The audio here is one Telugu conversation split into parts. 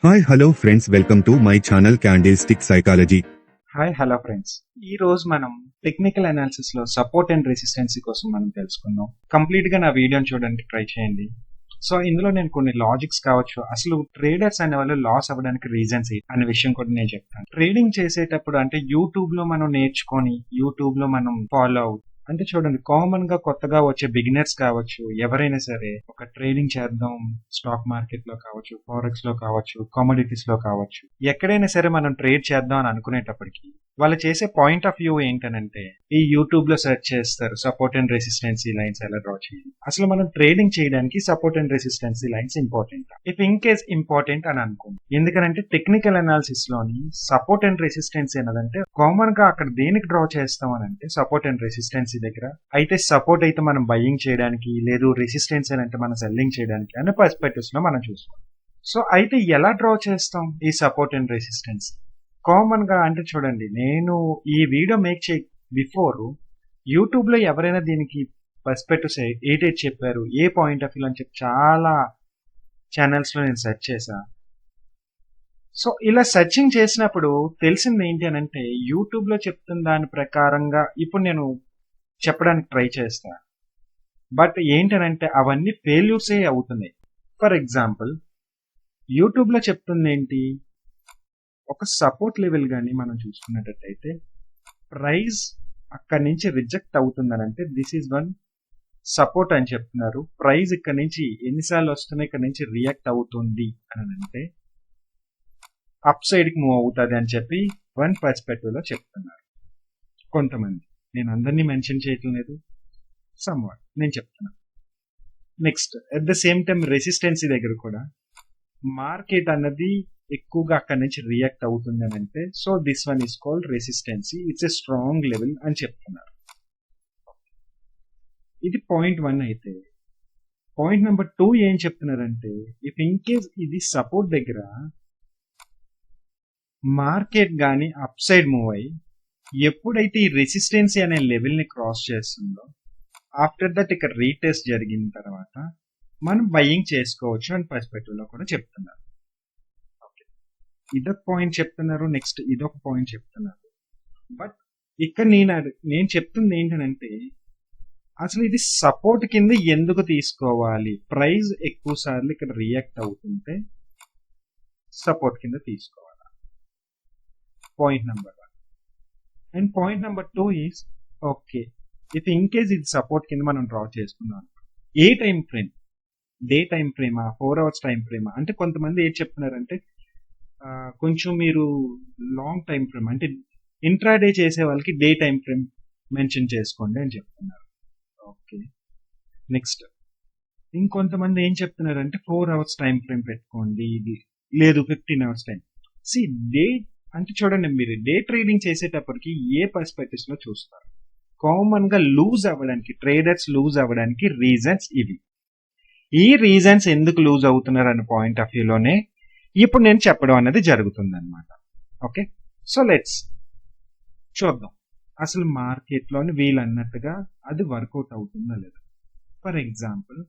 Hi, hello friends, welcome to my channel Candlestick Psychology. Hi hello friends, ఈ రోజు మనం టెక్నికల్ అనాలిసిస్ లో సపోర్ట్ అండ్ రెసిస్టెన్సీ కోసం మనం తెలుసుకుందాం. కంప్లీట్ గా నా వీడియోని చూడడానికి ట్రై చేయండి. సో ఇందులో నేను కొన్ని లాజిక్స్ కావచ్చు, అసలు ట్రేడర్స్ అనే వాళ్ళు లాస్ అవ్వడానికి రీజన్స్ అనే విషయం కూడా నేను చెప్తాను. ట్రేడింగ్ చేసేటప్పుడు అంటే యూట్యూబ్ లో మనం నేర్చుకొని యూట్యూబ్ లో మనం ఫాలో అవుతాం. అంటే చూడండి, కామన్ గా కొత్తగా వచ్చే బిగినర్స్ కావచ్చు, ఎవరైనా సరే ఒక ట్రేడింగ్ చేద్దాం, స్టాక్ మార్కెట్ లో కావచ్చు, ఫారెక్స్ లో కావచ్చు, కమోడిటీస్ లో కావచ్చు, ఎక్కడైనా సరే మనం ట్రేడ్ చేద్దాం అని అనుకునేటప్పటికి వాళ్ళు చేసే పాయింట్ ఆఫ్ వ్యూ ఏంటనంటే, ఈ యూట్యూబ్ లో సెర్చ్ చేస్తారు సపోర్ట్ అండ్ రెసిస్టెన్సీ లైన్స్ ఎలా డ్రా చేయాలి. అసలు మనం ట్రేడింగ్ చేయడానికి support and resistancy lines important, if in case important అని అనుకోండి. ఎందుకంటే టెక్నికల్ అనాలిసిస్ లోని సపోర్ట్ అండ్ రెసిస్టెన్సీ అన్నదంటే కామన్ గా అక్కడ దేనికి డ్రా చేస్తాం అని అంటే సపోర్ట్ అండ్ రెసిస్టెన్సీ దగ్గర. అయితే సపోర్ట్ అయితే మనం బయింగ్ చేయడానికి, లేదు రెసిస్టెన్స్ అని అంటే మనం సెల్లింగ్ చేయడానికి అనే పర్స్పెక్టివ్స్ లో మనం చూస్తాం. సో అయితే ఎలా డ్రా చేస్తాం ఈ సపోర్ట్ అండ్ రెసిస్టెన్స్? కామన్ గా అంటే చూడండి, నేను ఈ వీడియో మేక్ చే బిఫోర్ యూట్యూబ్ లో ఎవరైనా దీనికి పర్స్పెక్టివ్స్ ఏటేట్ చెప్పారు, ఏ పాయింట్ ఆఫ్ వ్యూ అని చెప్పి చాలా ఛానల్స్ లో నేను సెర్చ్ చేశా. సో ఇలా సెర్చింగ్ చేసినప్పుడు తెలిసింది ఏంటి అని అంటే, యూట్యూబ్ లో చెప్తున్న దాని ప్రకారంగా ఇప్పుడు నేను చెప్పడానికి ట్రై చేస్తా. బట్ ఏంటనంటే అవన్నీ ఫెయిల్యూర్సే అవుతున్నాయి. ఫర్ ఎగ్జాంపుల్, యూట్యూబ్ లో చెప్తుంది ఏంటి, ఒక సపోర్ట్ లెవెల్ కానీ మనం చూసుకున్నట్టయితే ప్రైస్ అక్కడి నుంచి రిజెక్ట్ అవుతుందనంటే దిస్ ఈజ్ వన్ సపోర్ట్ అని చెప్తున్నారు. ప్రైస్ ఇక్కడ నుంచి ఎన్నిసార్లు వస్తున్నాయి, ఇక్కడ నుంచి రియాక్ట్ అవుతుంది అని అంటే అప్ సైడ్ కి మూవ్ అవుతుంది అని చెప్పి వన్ పర్స్పెక్టివ్ లో చెప్తున్నారు కొంతమంది. నేను అందరినీ మెన్షన్ చేయటం లేదు, సమ్వాట్ నేను చెప్తున్నా. Next at the same time resistancy దగ్గర కూడా మార్కెట్ అన్నది ఎక్కువగా అక్కడి నుంచి రియాక్ట్ అవుతుంది అని అంటే, so this one is called resistancy, it's a strong level అని చెప్తున్నారు. ఇది పాయింట్ 1. అయితే పాయింట్ నెంబర్ 2 ఏం చెప్తున్నారంటే, ఇఫ్ ఇన్ కేస్ ఇది సపోర్ట్ దగ్గర మార్కెట్ గాని అప్ సైడ్ మూవ్ అయ్యి ఎప్పుడైతే ఈ రెసిస్టెన్సీ అనే లెవెల్ ని క్రాస్ చేస్తుందో, ఆఫ్టర్ దట్ ఇక్కడ రీటెస్ట్ జరిగిన తర్వాత మనం బయింగ్ చేసుకోవచ్చు అని పర్స్పెక్టివ్ లో కూడా చెప్తున్నారు. ఇదొక పాయింట్ చెప్తున్నారు, నెక్స్ట్ ఇదొక పాయింట్ చెప్తున్నారు. బట్ ఇక్కడ నేను చెప్తుంది ఏంటంటే, అసలు ఇది సపోర్ట్ కింద ఎందుకు తీసుకోవాలి? ప్రైస్ ఎక్కువ సార్లు ఇక్కడ రియాక్ట్ అవుతుంటే సపోర్ట్ కింద తీసుకోవాలి, point number 1. And point number 2 is, okay if in case ఇది సపోర్ట్ కింద మనం డ్రా చేసుకున్నాం, ఏ టైం ఫ్రేమ్, డే టైం ఫ్రేమా, 4 అవర్స్ టైం ఫ్రేమా? అంటే కొంతమంది ఏం చెప్తున్నారంటే, కొంచెం మీరు లాంగ్ టైం ఫ్రేమ్ అంటే ఇంట్రాడే చేసే వాళ్ళకి డే టైం ఫ్రేమ్ మెన్షన్ చేసుకోండి అని చెప్తున్నారు. ఓకే, నెక్స్ట్ ఇంకొంతమంది ఏం చెప్తున్నారంటే 4 అవర్స్ టైం ఫ్రేమ్ పెట్టుకోండి, ఇది లేదు 15 అవర్స్ టైం. సి డే అంటే చూడండి, మీరు డే ట్రేడింగ్ చేసేటప్పటికి ఏ పర్స్పెక్టివ్స్ లో చూస్తారు? కామన్ గా లూజ్ అవ్వడానికి, ట్రేడర్స్ లూజ్ అవ్వడానికి రీజన్స్ ఇవి. ఈ రీజన్స్ ఎందుకు లూజ్ అవుతున్నారు అనే పాయింట్ ఆఫ్ వ్యూలోనే ఇప్పుడు నేను చెప్పడం అనేది జరుగుతుంది అనమాట. ఓకే, సో లెట్స్ చూద్దాం అసలు మార్కెట్ లోని వీళ్ళు అన్నట్టుగా అది వర్కౌట్ అవుతుందా లేదా. ఫర్ ఎగ్జాంపుల్,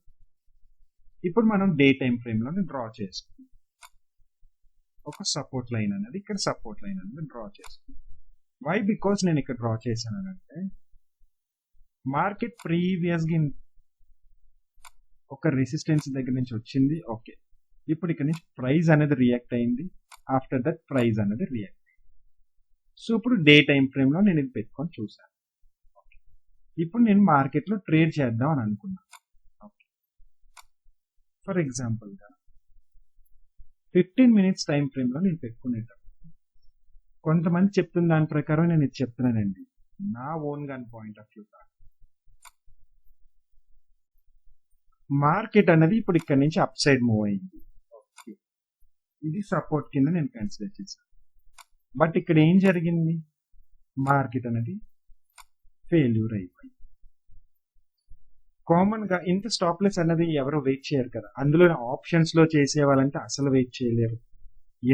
ఇప్పుడు మనం డే టైం ఫ్రేమ్ లోని డ్రా చేసుకుందాం. ఒక సపోర్ట్ లైన్ అనేది, ఇక్కడ సపోర్ట్ లైన్ అనేది డ్రా చేసుకుందాం. వై? బికాస్ నేను ఇక్కడ డ్రా చేశానంటే మార్కెట్ ప్రీవియస్ గా ఒక రెసిస్టెన్స్ దగ్గర నుంచి వచ్చింది. ఓకే, ఇప్పుడు ఇక్కడ నుంచి ప్రైస్ అనేది రియాక్ట్ అయింది, ఆఫ్టర్ దట్ ప్రైస్ అనేది రియాక్ట్ అయింది. సో ఇప్పుడు డే టైం ఫ్రేమ్ లో నేను ఇది పెట్టుకొని చూసాను. ఇప్పుడు నేను మార్కెట్ లో ట్రేడ్ చేద్దాం అని అనుకున్నాను. ఓకే, ఫర్ ఎగ్జాంపుల్ గా 15 మినిట్స్ టైం ఫ్రేమ్ లో నేను పెట్టుకునేటప్పుడు కొంతమంది చెప్తున్న దాని ప్రకారం నేను ఇది చెప్తున్నానండి, నా own gun point of view. Market అనేది ఇప్పుడు ఇక్కడ నుంచి అప్ సైడ్ మూవ్ అయింది. ఓకే, ఇది సపోర్ట్ కింద నేను కన్సిడర్ చేశాను. బట్ ఇక్కడ ఏం జరిగింది, మార్కెట్ అనేది ఫెయిల్యూర్ అయిపోయింది. కామన్ గా ఇంత స్టాప్ లెస్ అనేది ఎవరు వెయిట్ చేయరు కదా, అందులో ఆప్షన్స్ లో చేసే వాళ్ళంటే అసలు వెయిట్ చేయలేరు.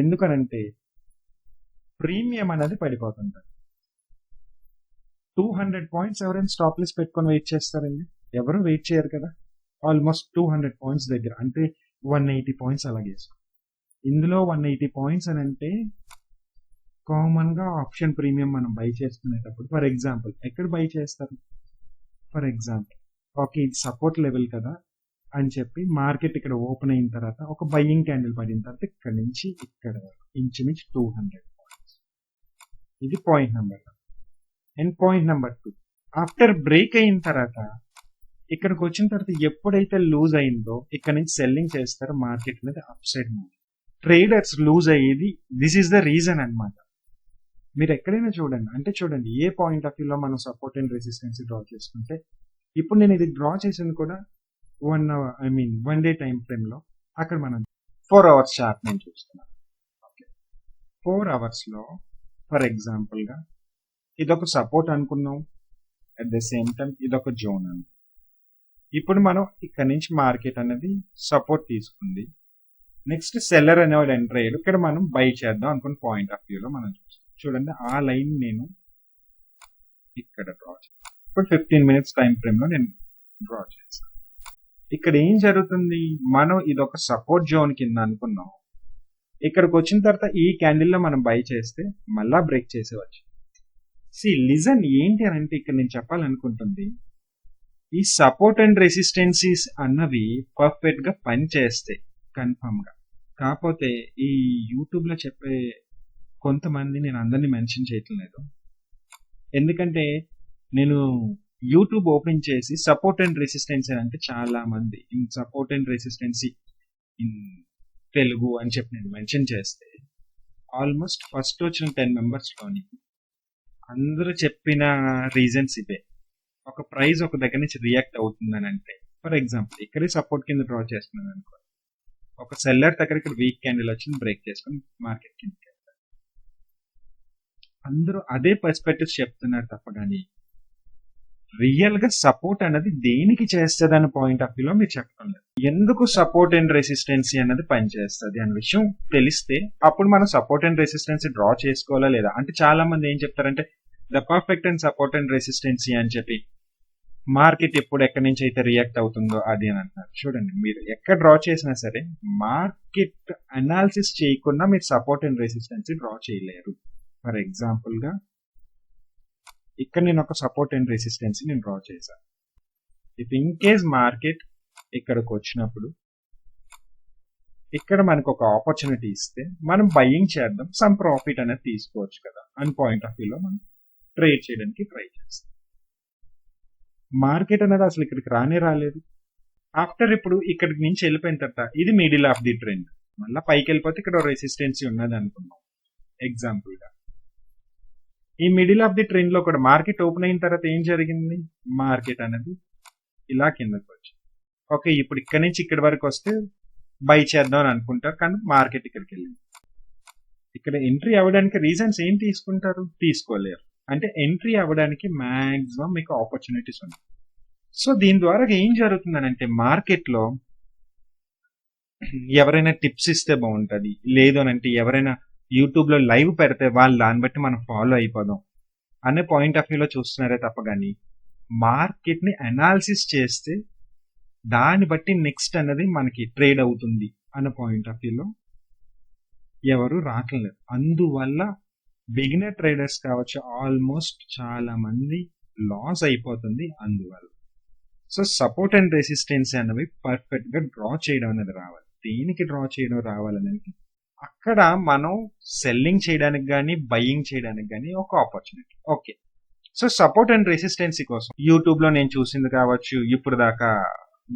ఎందుకనంటే ప్రీమియం అనేది పడిపోతుంటారు. 200 పాయింట్స్ ఎవరైనా స్టాప్ లెస్ పెట్టుకొని వెయిట్ చేస్తారండి? ఎవరు వెయిట్ చేయరు కదా. ఆల్మోస్ట్ 200 పాయింట్స్ దగ్గర అంటే 180 పాయింట్స్ అలాగే. ఇందులో 180 పాయింట్స్ అని అంటే కామన్ గా ఆప్షన్ ప్రీమియం మనం బై చేసుకునేటప్పుడు ఫర్ ఎగ్జాంపుల్ ఎక్కడ బై చేస్తారు? ఫర్ ఎగ్జాంపుల్ ఓకే, ఇది సపోర్ట్ లెవెల్ కదా అని చెప్పి మార్కెట్ ఇక్కడ ఓపెన్ అయిన తర్వాత ఒక బయ్యింగ్ క్యాండిల్ పడిన తర్వాత ఇక్కడ నుంచి ఇక్కడ వరకు ఇంచుమించు 200 పాయింట్స్. ఇది point number 1. And point number 2, after break అయిన తర్వాత ఇక్కడికి వచ్చిన తర్వాత ఎప్పుడైతే లూజ్ అయిందో ఇక్కడ నుంచి సెల్లింగ్ చేస్తారో మార్కెట్ అనేది upside move. Traders lose అయ్యేది దిస్ ఈస్ ద రీజన్ అన్నమాట. మీరు ఎక్కడైనా చూడండి, అంటే చూడండి ఏ పాయింట్ ఆఫ్ వ్యూలో మనం సపోర్ట్ అండ్ రెసిస్టెన్స్ డ్రా చేసుకుంటే, ఇప్పుడు నేను ఇది డ్రా చేసింది కూడా 1 డే టైం ఫ్రేమ్ లో, అక్కడ మనం 4 అవర్స్ చార్ట్ నేను చూస్తున్నాను. ఓకే, 4 అవర్స్ లో ఫర్ ఎగ్జాంపుల్ గా ఇదొక సపోర్ట్ అనుకున్నాం, అట్ ద సేమ్ టైం ఇదొక జోన్ అని. ఇప్పుడు మనం ఇక్కడ నుంచి మార్కెట్ అనేది సపోర్ట్ తీసుకుంది, నెక్స్ట్ సెల్లర్ అనేవాడు ఎంటర్ అయ్యాడు, ఇక్కడ మనం బై చేద్దాం అనుకున్న పాయింట్ ఆఫ్ వ్యూలో మనం చూస్తాం. చూడండి ఆ లైన్ నేను ఇక్కడ డ్రా చేస్తాను. ఇప్పుడు 15 minutes టైం ఫ్రేమ్ లో నేను డ్రా చేస్తాను. ఇక్కడ ఏం జరుగుతుంది, మనం ఇదొక సపోర్ట్ జోన్ కింద అనుకున్నాం, ఇక్కడికి వచ్చిన తర్వాత ఈ క్యాండిల్ లో మనం బై చేస్తే మళ్ళా బ్రేక్ చేసేవచ్చు. లిజన్ ఏంటి అని అంటే ఇక్కడ నేను చెప్పాలనుకుంటుంది, ఈ సపోర్ట్ అండ్ రెసిస్టెన్సీస్ అన్నవి పర్ఫెక్ట్ గా పని చేస్తాయి కన్ఫర్మ్ గా. కాకపోతే ఈ యూట్యూబ్ లో చెప్పే కొంతమంది, నేను అందరినీ మెన్షన్ చేయట్లేదు, ఎందుకంటే నేను యూట్యూబ్ ఓపెన్ చేసి సపోర్ట్ అండ్ రెసిస్టెన్సీ అంటే చాలా మంది in support and resistancy in Telugu అని చెప్పి నేను మెన్షన్ చేస్తే ఆల్మోస్ట్ ఫస్ట్ వచ్చిన 10 members లోని అందరూ చెప్పిన రీజన్స్ ఇవే. ఒక ప్రైస్ ఒక దగ్గర నుంచి రియాక్ట్ అవుతుందని అంటే, ఫర్ ఎగ్జాంపుల్ ఇక్కడే సపోర్ట్ కింద డ్రా చేస్తున్నాను అనుకో, ఒక సెల్లర్ దగ్గర ఇక్కడ వీక్ క్యాండిల్ వచ్చింది, బ్రేక్ చేసుకుని మార్కెట్ కింద అందరూ అదే పర్స్పెక్టివ్ చెప్తున్నారు తప్ప కానీ రియల్ గా సపోర్ట్ అనేది దేనికి చేస్తుంది అనే పాయింట్ ఆఫ్ వ్యూలో మీరు చెప్పడం లేదు. ఎందుకు సపోర్ట్ అండ్ రెసిస్టెన్సీ అనేది పనిచేస్తుంది అనే విషయం తెలిస్తే అప్పుడు మనం సపోర్ట్ అండ్ రెసిస్టెన్సీ డ్రా చేసుకోవాలా లేదా. అంటే చాలా మంది ఏం చెప్తారంటే the perfect and support and resistancy అని చెప్పి మార్కెట్ ఎప్పుడు ఎక్కడి నుంచి అయితే రియాక్ట్ అవుతుందో అది అని అంటున్నారు. చూడండి, మీరు ఎక్కడ డ్రా చేసినా సరే మార్కెట్ అనాలిసిస్ చేయకుండా మీరు సపోర్ట్ అండ్ రెసిస్టెన్సీ డ్రా చేయలేరు. ఫర్ ఎగ్జాంపుల్ గా ఇక్కడ నేను ఒక సపోర్ట్ అండ్ రెసిస్టెన్సీ నేను డ్రా చేశాను. ఇఫ్ ఇన్ కేస్ మార్కెట్ ఇక్కడికి వచ్చినప్పుడు ఇక్కడ మనకు ఒక ఆపర్చునిటీ ఇస్తే మనం బయ్యింగ్ చేద్దాం, సమ్ ప్రాఫిట్ అనేది తీసుకోవచ్చు కదా అని పాయింట్ ఆఫ్ వ్యూలో మనం ట్రేడ్ చేయడానికి ట్రై చేస్తాం. మార్కెట్ అనేది అసలు ఇక్కడికి రాలేదు. ఆఫ్టర్ ఇప్పుడు ఇక్కడికి నుంచి వెళ్ళిపోయిన తర్వాత ఇది మిడిల్ ఆఫ్ ది ట్రెండ్, మళ్ళీ పైకి వెళ్ళిపోతే ఇక్కడ రెసిస్టెన్సీ ఉన్నది అనుకున్నాం ఎగ్జాంపుల్ గా. ఈ మిడిల్ ఆఫ్ ది ట్రెండ్ లో కూడా మార్కెట్ ఓపెన్ అయిన తర్వాత ఏం జరిగింది, మార్కెట్ అనేది ఇలా కిందకి వచ్చింది. ఓకే, ఇప్పుడు ఇక్కడ నుంచి ఇక్కడి వరకు వస్తే బై చేద్దాం అని అనుకుంటారు, కానీ మార్కెట్ ఇక్కడికి వెళ్ళింది. ఇక్కడ ఎంట్రీ అవ్వడానికి రీజన్స్ ఏం తీసుకుంటారు, తీసుకోలేరు. అంటే ఎంట్రీ అవ్వడానికి మాక్సిమం మీకు ఆపర్చునిటీస్ ఉన్నాయి. సో దీని ద్వారా ఏం జరుగుతుందని అంటే మార్కెట్ లో ఎవరైనా టిప్స్ ఇస్తే బాగుంటది, లేదు అని అంటే ఎవరైనా యూట్యూబ్ లో లైవ్ పెడితే వాళ్ళు దాన్ని బట్టి మనం ఫాలో అయిపోదాం అనే పాయింట్ ఆఫ్ వ్యూలో చూస్తున్నారే తప్ప కానీ మార్కెట్ ని అనాలిసిస్ చేస్తే దాన్ని బట్టి నెక్స్ట్ అనేది మనకి ట్రేడ్ అవుతుంది అనే పాయింట్ ఆఫ్ వ్యూలో ఎవరు రావట్లేదు. అందువల్ల బిగినర్ ట్రేడర్స్ కావచ్చు ఆల్మోస్ట్ చాలా మంది లాస్ అయిపోతుంది అందువల్ల. సో సపోర్ట్ అండ్ రెసిస్టెన్స్ అనేవి పర్ఫెక్ట్ గా డ్రా చేయడం అనేది రావాలి. దేనికి డ్రా చేయడం రావాలనేది అక్కడ మనం సెల్లింగ్ చేయడానికి కానీ బయ్యింగ్ చేయడానికి కానీ ఒక opportunity. Okay, so support and resistancy కోసం యూట్యూబ్ లో నేను చూసింది కావచ్చు, ఇప్పుడు దాకా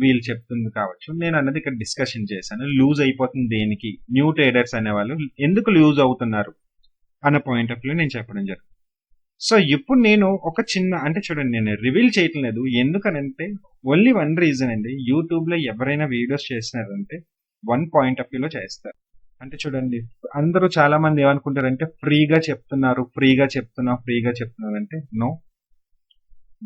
వీళ్ళు చెప్తుంది కావచ్చు, నేను అన్నది ఇక్కడ డిస్కషన్ చేశాను. లూజ్ అయిపోతుంది దేనికి, న్యూ ట్రేడర్స్ అనేవాళ్ళు ఎందుకు లూజ్ అవుతున్నారు అన్న పాయింట్ ఆఫ్ వ్యూ నేను చెప్పడం జరుగుతుంది. సో ఇప్పుడు నేను ఒక చిన్న, అంటే చూడండి నేను రివీల్ చేయటం లేదు, ఎందుకనంటే ఓన్లీ 1 రీజన్ అండి. యూట్యూబ్ లో ఎవరైనా వీడియోస్ చేస్తున్నారంటే 1 పాయింట్ ఆఫ్ వ్యూలో చేస్తారు. అంటే చూడండి అందరూ చాలా మంది ఏమనుకుంటారంటే ఫ్రీగా చెప్తున్నారు అంటే నో.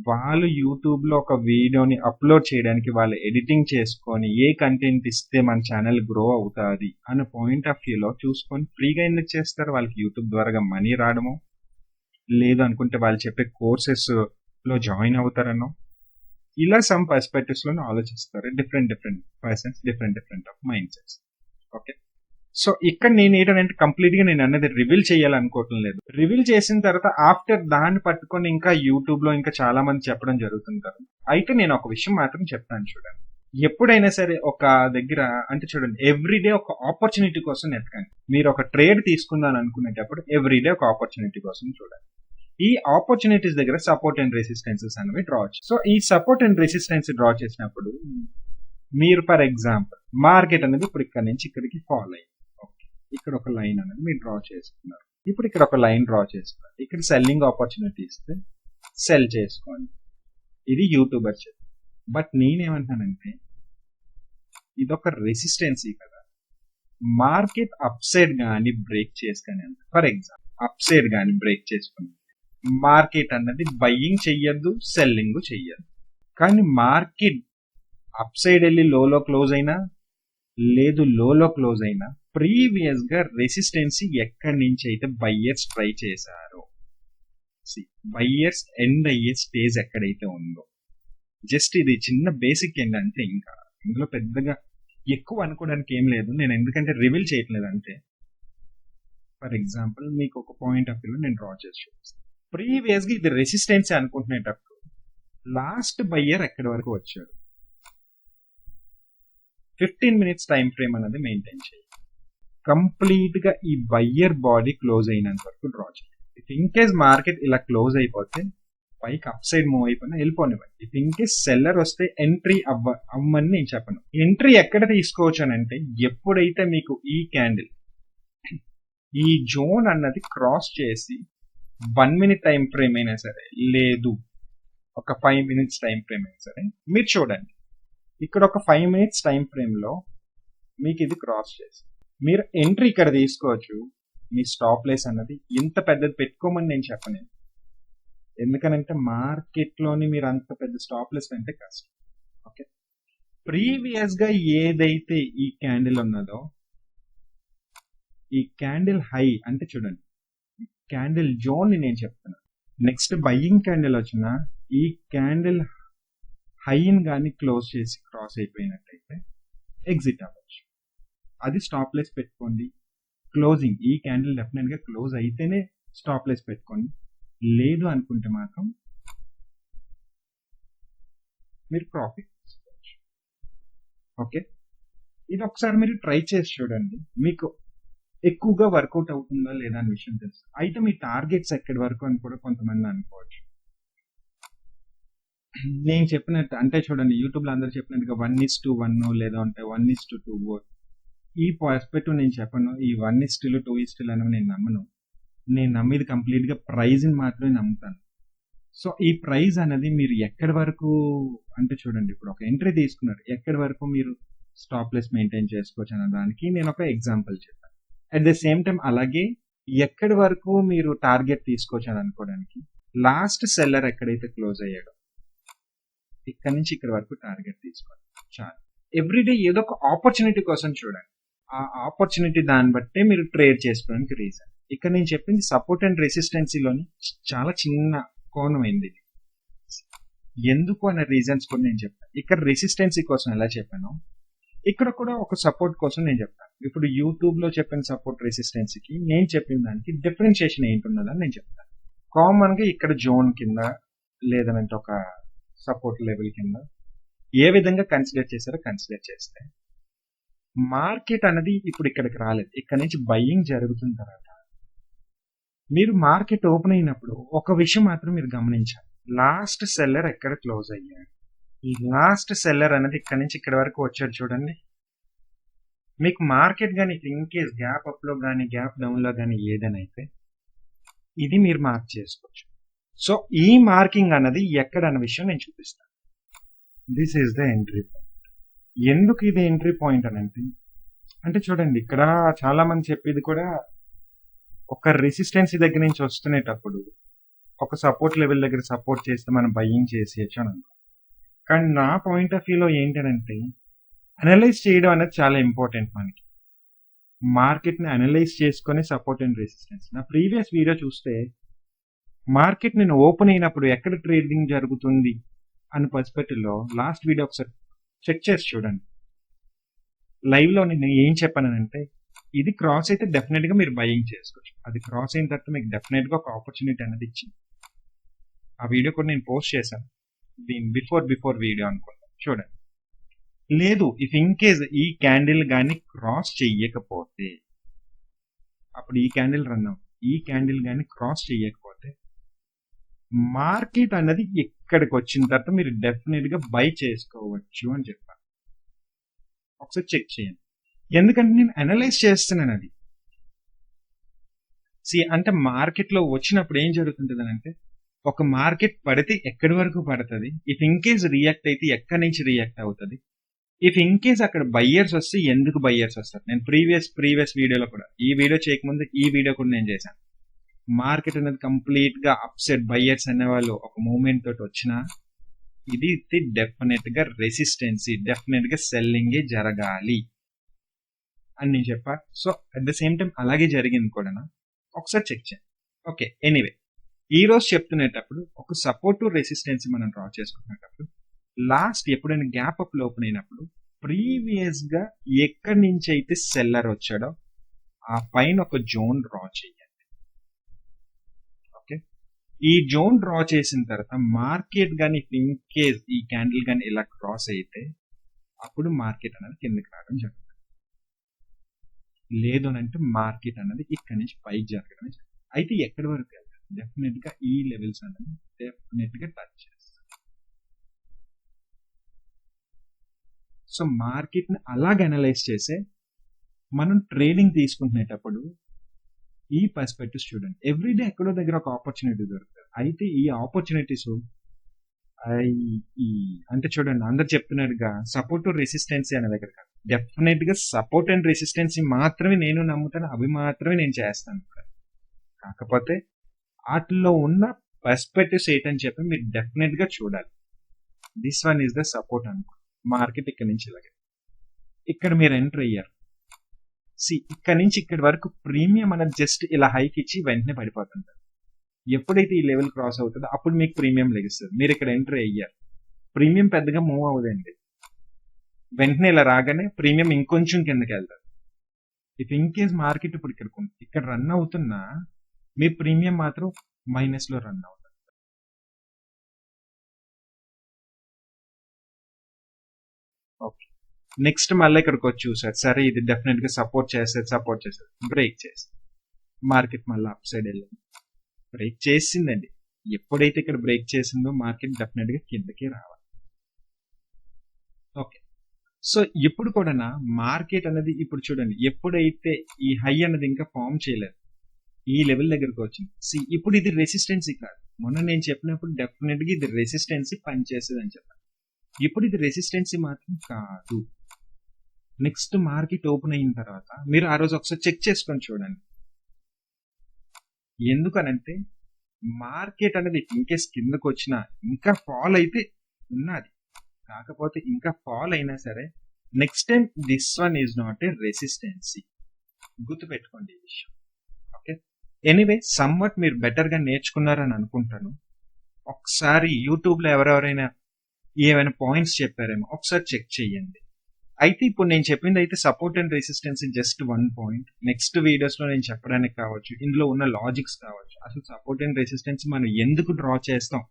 వాళ్ళు యూట్యూబ్ లో ఒక వీడియోని అప్లోడ్ చేయడానికి వాళ్ళు ఎడిటింగ్ చేసుకొని ఏ కంటెంట్ ఇస్తే మన ఛానల్ గ్రో అవుతుంది అనే పాయింట్ ఆఫ్ వ్యూలో చూసుకొని ఫ్రీగా ఎందుకు చేస్తారు, వాళ్ళకి యూట్యూబ్ ద్వారా మనీ రావడము, లేదు అనుకుంటే వాళ్ళు చెప్పే కోర్సెస్ లో జాయిన్ అవుతారనో, ఇలా సమ్ పర్స్పెక్టివ్స్ లో ఆలోచిస్తారు. Different persons, different of mind sets. Okay, so ఇక్కడ నేను ఏంటంటే కంప్లీట్ గా నేను అన్నది రివీల్ చేయాలనుకోవటం లేదు. రివీల్ చేసిన తర్వాత ఆఫ్టర్ దాన్ని పట్టుకొని ఇంకా యూట్యూబ్ లో ఇంకా చాలా మంది చెప్పడం జరుగుతుంటారు. అయితే నేను ఒక విషయం మాత్రం చెప్తాను చూడండి. ఎప్పుడైనా సరే ఒక దగ్గర అంటే చూడండి, ఎవ్రీడే ఒక ఆపర్చునిటీ కోసం ఎతకండి. మీరు ఒక ట్రేడ్ తీసుకుందాం అనుకునేటప్పుడు ఎవ్రీడే ఒక ఆపర్చునిటీ కోసం చూడండి. ఈ ఆపర్చునిటీస్ దగ్గర సపోర్ట్ అండ్ రెసిస్టెన్సెస్ అనేవి డ్రా చేయాలి. సో ఈ సపోర్ట్ అండ్ రెసిస్టెన్స్ డ్రా చేసినప్పుడు మీరు ఫర్ ఎగ్జాంపుల్ మార్కెట్ అనేది ఇప్పుడు ఇక్కడ నుంచి ఇక్కడికి ఫాల్ అయ్యింది. ఓకే, ఇక్కడ ఒక లైన్ అనేది మీరు డ్రా చేసుకున్నారు. ఇప్పుడు ఇక్కడ ఒక లైన్ డ్రా చేసుకున్నారు. ఇక్కడ సెల్లింగ్ ఆపర్చునిటీ ఇస్తే సెల్ చేసుకోండి. ఇది యూట్యూబర్ చెప్పి. బట్ నేనేమంటానంటే ఇదొక రెసిస్టెన్సీ కదా. మార్కెట్ అప్ సైడ్ కానీ బ్రేక్ చేసుకుని, ఫర్ ఎగ్జాంపుల్ అప్ సైడ్ కానీ బ్రేక్ చేసుకుని మార్కెట్ అన్నది బయ్యింగ్ చెయ్యొద్దు, సెల్లింగ్ చెయ్యొద్దు. కానీ మార్కెట్ అప్ సైడ్ వెళ్ళి లోలో క్లోజ్ అయినా లేదు, లోలో క్లోజ్ అయినా ప్రీవియస్ గా రెసిస్టెన్సీ ఎక్కడి నుంచి అయితే బయ్యర్స్ ట్రై చేశారో, బయ్యర్స్ ఎండ్ అయ్యే స్టేజ్ ఎక్కడైతే ఉందో, జస్ట్ ఇది చిన్న బేసిక్ ఏంటంటే ఇంకా ఇందులో పెద్దగా ఎక్కువ అనుకోవడానికి ఏం లేదు. నేను ఎందుకంటే రివీల్ చేయట్లేదు అంతే. ఫర్ ఎగ్జాంపుల్ మీకు ఒక పాయింట్ ఆఫ్ వ్యూ నేను డ్రా చేసి చూపిస్తాను. ప్రీవియస్ గా ఇది రెసిస్టెన్స్ అనుకుంటునేటప్పుడు లాస్ట్ బయ్యర్ ఎక్కడి వరకు వచ్చాడు, 15 minutes టైం ఫ్రేమ్ అనేది మెయింటైన్ చేయాలి. కంప్లీట్ గా ఈ బయ్యర్ బాడీ క్లోజ్ అయినంత వరకు డ్రా చేయాలి. ఇఫ్ ఇన్ కేస్ మార్కెట్ ఇలా క్లోజ్ అయిపోతే పైకి అప్ సైడ్ మూవ్ అయిపోయినా వెళ్ళిపోనివ్వండి. ఇఫ్ ఇన్ కేస్ సెల్లర్ వస్తే ఎంట్రీ అవ్వమని నేను చెప్పను. ఎంట్రీ ఎక్కడ తీసుకోవచ్చు అని అంటే ఎప్పుడైతే మీకు ఈ క్యాండిల్ ఈ జోన్ అన్నది క్రాస్ చేసి 1 minute టైం ఫ్రేమ్ అయినా సరే, లేదు ఒక 5 minutes టైం ఫ్రేమ్ అయినా సరే మీరు చూడండి. ఇక్కడ ఒక 5 minutes టైం ఫ్రేమ్ లో మీకు ఇది క్రాస్ చేసి మీరు ఎంట్రీ ఇక్కడ తీసుకోవచ్చు. మీ స్టాప్ లెస్ అన్నది ఇంత పెద్దది పెట్టుకోమని నేను చెప్పను. ఎందుకనంటే మార్కెట్ లోని మీరు అంత పెద్ద స్టాప్ లెస్ అంటే కష్టం. ఓకే, ప్రీవియస్ గా ఏదైతే ఈ క్యాండిల్ ఉన్నదో, ఈ క్యాండిల్ హై అంటే చూడండి, క్యాండిల్ జోన్ ని నేను చెప్తున్నా. నెక్స్ట్ బయ్యింగ్ క్యాండిల్ వచ్చిన ఈ క్యాండిల్ హైని కానీ క్లోజ్ చేసి క్రాస్ అయిపోయినట్టయితే ఎగ్జిట్ అవ్వచ్చు. అది స్టాప్ లెస్ పెట్టుకోండి. క్లోజింగ్ ఈ క్యాండిల్ డెఫినెట్ గా క్లోజ్ అయితేనే స్టాప్ లెస్ పెట్టుకోండి. లేదు అనుకుంటే మాత్రం మీరు ప్రాఫిట్ తీసుకోవచ్చు. ఓకే, ఇది ఒకసారి మీరు ట్రై చేసి చూడండి. మీకు ఎక్కువగా వర్కౌట్ అవుతుందా లేదా అనే విషయం తెలుసు. అయితే మీ టార్గెట్స్ ఎక్కడి వరకు అని కూడా కొంతమంది అనుకోవచ్చు. నేను చెప్పినట్టు అంటే చూడండి, యూట్యూబ్ లో అందరూ చెప్పినట్టుగా 1:1 లేదా అంటే 1:2. ఈ పర్స్పెక్టివ్ నేను చెప్పను. ఈ 1:2, 2:2 అనేవి నేను నమ్మను. నేను నమ్మేది కంప్లీట్ గా ప్రైజ్ ని మాత్రమే నమ్ముతాను. సో ఈ ప్రైజ్ అనేది మీరు ఎక్కడి వరకు అంటే చూడండి, ఇప్పుడు ఒక ఎంట్రీ తీసుకున్నారు, ఎక్కడి వరకు మీరు స్టాప్ లెస్ మెయింటైన్ చేసుకోవచ్చు అన్న దానికి నేను ఒక ఎగ్జాంపుల్ చెప్పాను. అట్ ద సేమ్ టైం అలాగే ఎక్కడి వరకు మీరు టార్గెట్ తీసుకోవచ్చు అని అనుకోవడానికి, లాస్ట్ సెల్లర్ ఎక్కడైతే క్లోజ్ అయ్యాడో ఇక్కడ నుంచి ఇక్కడ వరకు టార్గెట్ తీసుకోండి చాలు. ఎవ్రీడే ఏదో ఒక ఆపర్చునిటీ కోసం చూడండి. ఆ ఆపర్చునిటీ దాన్ని బట్టే మీరు ట్రేడ్ చేసుకోవడానికి రీజన్. ఇక్కడ నేను చెప్పింది సపోర్ట్ అండ్ రెసిస్టెన్సీలోని చాలా చిన్న కోణం అయింది. ఎందుకు అనే రీజన్స్ కూడా నేను చెప్తాను. ఇక్కడ రెసిస్టెన్సీ కోసం ఎలా చెప్పాను, ఇక్కడ కూడా ఒక సపోర్ట్ కోసం నేను చెప్తాను. ఇప్పుడు యూట్యూబ్ లో చెప్పిన సపోర్ట్ రెసిస్టెన్సీకి నేను చెప్పిన దానికి డిఫరెన్షియేషన్ ఏంటున్నదని నేను చెప్తాను. కామన్ గా ఇక్కడ జోన్ కింద లేదంటే ఒక సపోర్ట్ లెవెల్ కింద ఏ విధంగా కన్సిడర్ చేశారో కన్సిడర్ చేస్తే, మార్కెట్ అనేది ఇప్పుడు ఇక్కడికి రాలేదు. ఇక్కడ నుంచి బయ్యింగ్ జరుగుతున్న తర్వాత మీరు మార్కెట్ ఓపెన్ అయినప్పుడు ఒక విషయం మాత్రం మీరు గమనించాలి. లాస్ట్ సెల్లర్ ఎక్కడ క్లోజ్ అయ్యాడు. ఈ లాస్ట్ సెల్లర్ అనేది ఇక్కడ నుంచి ఇక్కడ వరకు వచ్చాడు చూడండి. మీకు మార్కెట్ కానీ ఇన్ కేస్ గ్యాప్ అప్ లో కానీ గ్యాప్ డౌన్ లో కానీ ఏదైనా అయితే ఇది మీరు మార్క్ చేసుకోవచ్చు. సో ఈ మార్కింగ్ అన్నది ఎక్కడ అన్న విషయం నేను చూపిస్తాను. This is the entry point. ఎందుకు ఇది ఎంట్రీ పాయింట్ అంటే చూడండి, ఇక్కడ చాలా మంది చెప్పేది కూడా ఒక రెసిస్టెన్సీ దగ్గర నుంచి వస్తునేటప్పుడు ఒక సపోర్ట్ లెవెల్ దగ్గర సపోర్ట్ చేస్తే మనం బయ్యింగ్ చేసేయచ్చు అని అనుకో. కానీ నా పాయింట్ ఆఫ్ వ్యూలో ఏంటంటే అనలైజ్ చేయడం అనేది చాలా ఇంపార్టెంట్. మనకి మార్కెట్ ని అనలైజ్ చేసుకొని సపోర్ట్ అండ్ రెసిస్టెన్స్. నా ప్రీవియస్ వీడియో చూస్తే మార్కెట్ నేను ఓపెన్ అయినప్పుడు ఎక్కడ ట్రేడింగ్ జరుగుతుంది అనే పర్స్పెక్టివ్ లో లాస్ట్ వీడియో ఒకసారి చెక్ చేసి చూడండి. లైవ్ లో నేను ఏం చెప్పానంటే ఇది క్రాస్ అయితే డెఫినెట్ గా మీరు బయింగ్ చేసుకోవచ్చు. అది క్రాస్ అయిన తర్వాత మీకు డెఫినెట్ గా ఒక ఆపర్చునిటీ అనేది ఇచ్చింది. ఆ వీడియో కూడా నేను పోస్ట్ చేశాను, దీని బిఫోర్ వీడియో అనుకుంటా, చూడండి. లేదు, ఇఫ్ ఇన్ కేస్ ఈ క్యాండిల్ కానీ క్రాస్ చెయ్యకపోతే, అప్పుడు ఈ క్యాండిల్ రన్ అవుతుంది. ఈ క్యాండిల్ కానీ క్రాస్ చెయ్యకపోతే మార్కెట్ అన్నది ఇక్కడికి వచ్చిన తర్వాత మీరు డెఫినెట్ గా బై చేసుకోవచ్చు అని చెప్పాను. ఒకసారి చెక్ చేయండి, ఎందుకంటే నేను అనలైజ్ చేస్తున్నాను అది. అంటే మార్కెట్ లో వచ్చినప్పుడు ఏం జరుగుతుంటది అంటే, ఒక మార్కెట్ పడితే ఎక్కడి వరకు పడుతుంది, ఇఫ్ ఇన్ కేస్ రియాక్ట్ అయితే ఎక్కడి నుంచి రియాక్ట్ అవుతుంది, ఇఫ్ ఇన్ కేస్ అక్కడ బయ్యర్స్ వస్తే ఎందుకు బయ్యర్స్ వస్తారు. నేను ప్రీవియస్ వీడియోలో కూడా, ఈ వీడియో చేయకముందు ఈ వీడియో కూడా నేను చేశాను. మార్కెట్ అనేది కంప్లీట్ గా అప్సెట్, బయ్యర్స్ అనే వాళ్ళు ఒక మూవ్మెంట్ తోటి వచ్చినా ఇది డెఫినెట్ గా రెసిస్టెన్సీ, డెఫినెట్ గా సెల్లింగే జరగాలి అని నేను చెప్పా. So at the same time అలాగే జరిగింది కూడా, ఒకసారి చెక్ చేయండి. ఓకే, ఎనీవే ఈ రోజు చెప్తునేటప్పుడు ఒక సపోర్టివ్ రెసిస్టెన్సీ మనం డ్రా చేసుకునేటప్పుడు, లాస్ట్ ఎప్పుడైనా గ్యాప్ అప్ ఓపెన్ అయినప్పుడు ప్రీవియస్ గా ఎక్కడి నుంచి అయితే సెల్లర్ వచ్చాడో ఆ పైన ఒక జోన్ డ్రా చేయండి. ఓకే, ఈ జోన్ డ్రా చేసిన తర్వాత మార్కెట్ కానీ ఇన్ కేస్ ఈ క్యాండిల్ కానీ ఇలా క్రాస్ అయితే అప్పుడు మార్కెట్ అనేది కిందకి రావడం జరుగుతుంది. లేదు అని అంటే మార్కెట్ అనేది ఇక్కడి నుంచి పైకి జరగడం జరుగుతుంది. అయితే ఎక్కడి వరకు వెళ్తారు, డెఫినెట్ గా ఈ లెవెల్స్ అనేది డెఫినెట్ గా టచ్ చేస్తారు. సో మార్కెట్ ని అలాగ అనలైజ్ చేసే మనం ట్రేడింగ్ తీసుకుంటునేటప్పుడు ఈ పర్స్పెక్టివ్స్ చూడండి. ఎవ్రీడే ఎక్కడో దగ్గర ఒక ఆపర్చునిటీ దొరుకుతుంది. అయితే ఈ ఆపర్చునిటీస్ అంటే చూడండి, అందరు చెప్తున్నట్టుగా సపోర్ట్ రెసిస్టెన్సీ అనే దగ్గర కాదు, డెఫినెట్ గా సపోర్ట్ అండ్ రెసిస్టెన్సీ మాత్రమే నేను నమ్ముతాను, అవి మాత్రమే నేను చేస్తాను. కాకపోతే వాటిలో ఉన్న పర్స్పెక్టివ్స్ ఏంటని చెప్పి మీరు డెఫినెట్ గా చూడాలి. This one is the support అనుకో, మార్కెట్ ఇక్కడ నుంచి ఇలాగే, ఇక్కడ మీరు ఎంటర్ అయ్యారు. ఇక్కడ నుంచి ఇక్కడ వరకు ప్రీమియం అనేది జస్ట్ ఇలా హైక్ ఇచ్చి వెంటనే పడిపోతుంటారు. ఎప్పుడైతే ఈ లెవెల్ క్రాస్ అవుతుందో అప్పుడు మీకు ప్రీమియం లెగిస్తుంది. మీరు ఇక్కడ ఎంటర్ అయ్యారు, ప్రీమియం పెద్దగా మూవ్ అవ్వదండి, వెంటనే ఇలా రాగానే ప్రీమియం ఇంకొంచెం కిందకి వెళ్తారు. ఇఫ్ ఇన్ కేస్ మార్కెట్ ఇప్పుడు ఇక్కడ రన్ అవుతున్నా మీ ప్రీమియం మాత్రం మైనస్ లో రన్ అవుతుంది. ఓకే, నెక్స్ట్ మళ్ళీ ఇక్కడికి వచ్చి చూసారు, సరే ఇది డెఫినెట్ గా సపోర్ట్ చేసేది, బ్రేక్ చేసి మార్కెట్ మళ్ళీ అప్ సైడ్ వెళ్ళింది, బ్రేక్ చేసిందండి. ఎప్పుడైతే ఇక్కడ బ్రేక్ చేసిందో మార్కెట్ డెఫినెట్ గా కిందకి రావాలి. ఓకే, సో ఇప్పుడు కూడా మార్కెట్ అనేది ఇప్పుడు చూడండి, ఎప్పుడైతే ఈ హై అనేది ఇంకా ఫామ్ చేయలేదు, ఈ లెవెల్ దగ్గరకు వచ్చింది. ఇప్పుడు ఇది రెసిస్టెన్సీ కాదు, మొన్న నేను చెప్పినప్పుడు డెఫినెట్ గా ఇది రెసిస్టెన్సీ పనిచేస్తుంది అని చెప్పాను. ఇప్పుడు ఇది రెసిస్టెన్సీ మాత్రం కాదు. నెక్స్ట్ మార్కెట్ ఓపెన్ అయిన తర్వాత మీరు ఆ రోజు ఒకసారి చెక్ చేసుకొని చూడండి. ఎందుకనంటే మార్కెట్ అనేది ఇన్కేస్ కిందకు వచ్చినా ఇంకా ఫాల్ అయితే ఉన్నది, కాకపోతే ఇంకా ఫాల్ అయినా సరే next time this one is not a resistancy, గుర్తుపెట్టుకోండి ఈ విషయం. ఓకే, ఎనీవే సమ్వట్ మీరు బెటర్ గా నేర్చుకున్నారని అనుకుంటాను. ఒకసారి యూట్యూబ్ లో ఎవరెవరైనా ఏమైనా పాయింట్స్ చెప్పారేమో ఒకసారి చెక్ చేయండి. అయితే ఇప్పుడు నేను చెప్పింది అయితే support and resistancy just 1 point. Next videos లో నేను చెప్పడానికి కావచ్చు, ఇందులో ఉన్న లాజిక్స్ కావచ్చు, అసలు సపోర్ట్ అండ్ రెసిస్టెన్స్ మనం ఎందుకు డ్రా చేస్తాం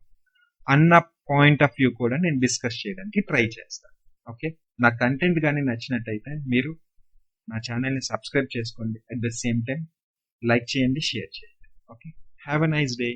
అన్న పాయింట్ ఆఫ్ వ్యూ కూడా నేను డిస్కస్ చేయడానికి ట్రై చేస్తాను. ఓకే, నా కంటెంట్ కానీ నచ్చినట్టయితే మీరు నా ఛానల్ని సబ్స్క్రైబ్ చేసుకోండి, at the same time like చేయండి, షేర్ చేయండి. Okay, have a nice day.